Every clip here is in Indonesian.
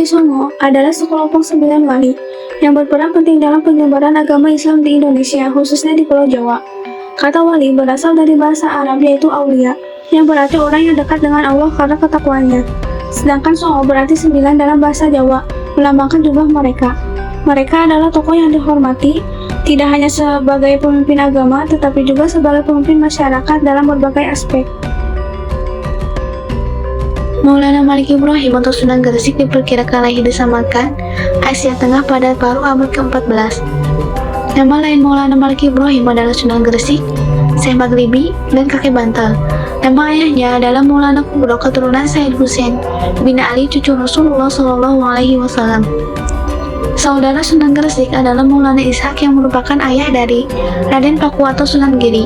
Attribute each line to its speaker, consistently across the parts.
Speaker 1: Songo adalah sekelompok 9 wali yang berperan penting dalam penyebaran agama Islam di Indonesia, khususnya di Pulau Jawa. Kata wali berasal dari bahasa Arab yaitu aulia, yang berarti orang yang dekat dengan Allah karena ketakwaannya. Sedangkan Songo berarti 9 dalam bahasa Jawa, melambangkan jumlah mereka. Mereka adalah tokoh yang dihormati, tidak hanya sebagai pemimpin agama, tetapi juga sebagai pemimpin masyarakat dalam berbagai aspek.
Speaker 2: Maulana Malik Ibrahim atau Sunan Gresik diperkirakan lahir di Samarkand, Asia Tengah pada paruh abad ke-14. Nama lain Maulana Malik Ibrahim adalah Sunan Gresik, Syekh Maghribi, dan kakek bantal. Nama ayahnya adalah Maulana Kubro keturunan Said Hussein bin Ali cucu Rasulullah SAW. Saudara Sunan Gresik adalah Maulana Ishak yang merupakan ayah dari Raden Paku atau Sunan Giri.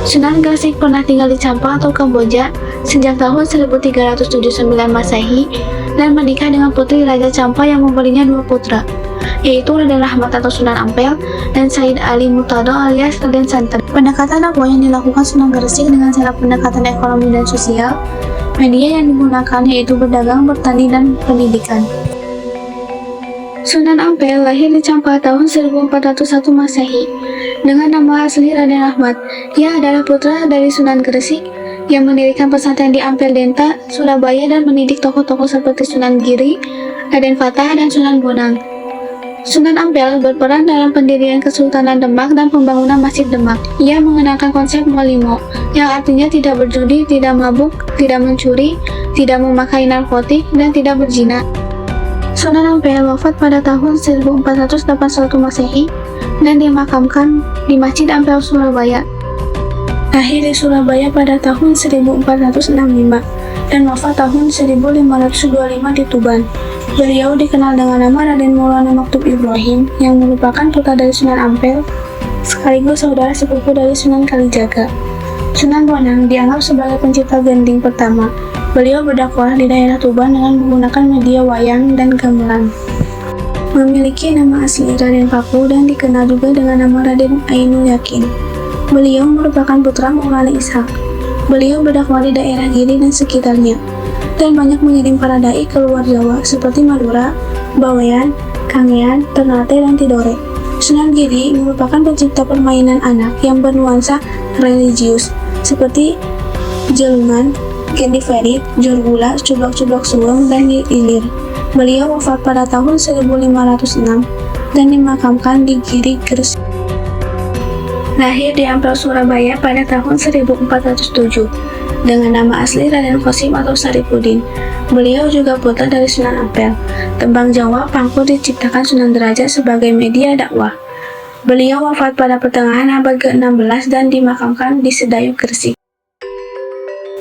Speaker 2: Sunan Gresik pernah tinggal di Champa atau Kamboja sejak tahun 1379 Masehi dan menikah dengan putri Raja Champa yang memberinya 2 putra, yaitu Raden Rahmat atau Sunan Ampel dan Said Ali Murtado alias Raden Santen. Pendekatan dakwah yang dilakukan Sunan Gresik dengan cara pendekatan ekonomi dan sosial, media yang digunakan yaitu berdagang, bertani, dan pendidikan. Sunan Ampel lahir di Champa tahun 1401 Masehi dengan nama asli Raden Rahmat. Ia adalah putra dari Sunan Gresik yang mendirikan pesantren di Ampel Denta, Surabaya dan mendidik tokoh-tokoh seperti Sunan Giri, Raden Fatah, dan Sunan Bonang. Sunan Ampel berperan dalam pendirian Kesultanan Demak dan pembangunan Masjid Demak. Ia mengenalkan konsep molimo, yang artinya tidak berjudi, tidak mabuk, tidak mencuri, tidak memakai narkotik, dan tidak berzina. Sunan Ampel wafat pada tahun 1481 Masehi dan dimakamkan di Masjid Ampel, Surabaya. Lahir di Surabaya pada tahun 1465 dan wafat tahun 1525 di Tuban. Beliau dikenal dengan nama Raden Maulana Maktub Ibrahim yang merupakan putra dari Sunan Ampel sekaligus saudara sepupu dari Sunan Kalijaga. Sunan Bonang dianggap sebagai pencipta gending pertama. Beliau berdakwah di daerah Tuban dengan menggunakan media wayang dan gamelan. Memiliki nama asli Raden Paku dan dikenal juga dengan nama Raden Ainul Yakin. Beliau merupakan putra Maulana Ishak. Beliau berdakwah di daerah Giri dan sekitarnya, dan banyak mengirim para dai ke luar Jawa seperti Madura, Bawean, Kangean, Ternate, dan Tidore. Sunan Giri merupakan pencipta permainan anak yang bernuansa religius seperti jelungan, Gendi Ferit, Jorgula, Cublok-Cublok Suweng, dan Ilir. Beliau wafat pada tahun 1506 dan dimakamkan di Giri Gresik. Lahir di Ampel, Surabaya pada tahun 1407 dengan nama asli Raden Qasim atau Saripudin. Beliau juga putra dari Sunan Ampel. Tembang Jawa Pangku diciptakan Sunan Derajat sebagai media dakwah. Beliau wafat pada pertengahan abad ke-16 dan dimakamkan di Sedayu, Gresik.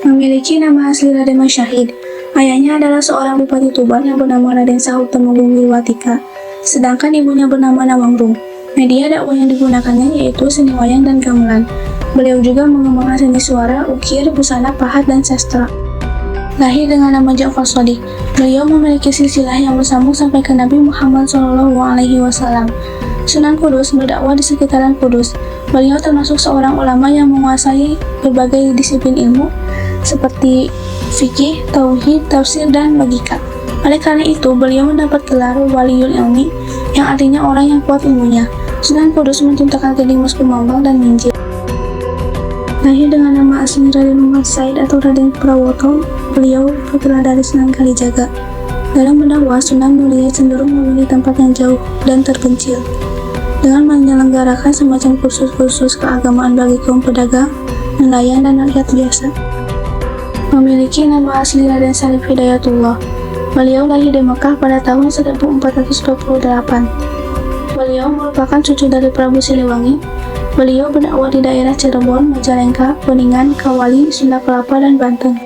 Speaker 2: Memiliki nama asli Raden Masyahid. Ayahnya adalah seorang bupati Tuban yang bernama Raden Sahut Temenggung Wilwatika, sedangkan ibunya bernama Nawangrum. Media dakwah yang digunakannya yaitu seni wayang dan gamelan. Beliau juga mengembangkan seni suara, ukir, busana, pahat, dan sastra. Lahir dengan nama Ja'far Shadiq. Beliau memiliki silsilah yang bersambung sampai ke Nabi Muhammad SAW. Sunan Kudus berdakwah di sekitaran Kudus. Beliau termasuk seorang ulama yang menguasai berbagai disiplin ilmu seperti fikih, tauhid, tafsir, dan logika. Oleh karena itu, beliau mendapat gelar Waliul Ilmi, yang artinya orang yang kuat ilmunya. Sunan Kudus menciptakan gending Mas Kumambang dan Minjil. Lahir dengan nama asli Raden Muhammad Said atau Raden Prawoto, beliau putra dari Sunan Kalijaga. Dalam berdakwah, Sunan Mulia cenderung memilih tempat yang jauh dan terpencil, dengan menyelenggarakan semacam kursus-kursus keagamaan bagi kaum pedagang, nelayan, dan rakyat biasa. Memiliki nama asli Raden Salib Hidayatullah. Beliau lahir di Mekah pada tahun 1448. Beliau merupakan cucu dari Prabu Siliwangi. Beliau berdakwah di daerah Cirebon, Majalengka, Kuningan, Kawali, Sunda Kelapa, dan Banten.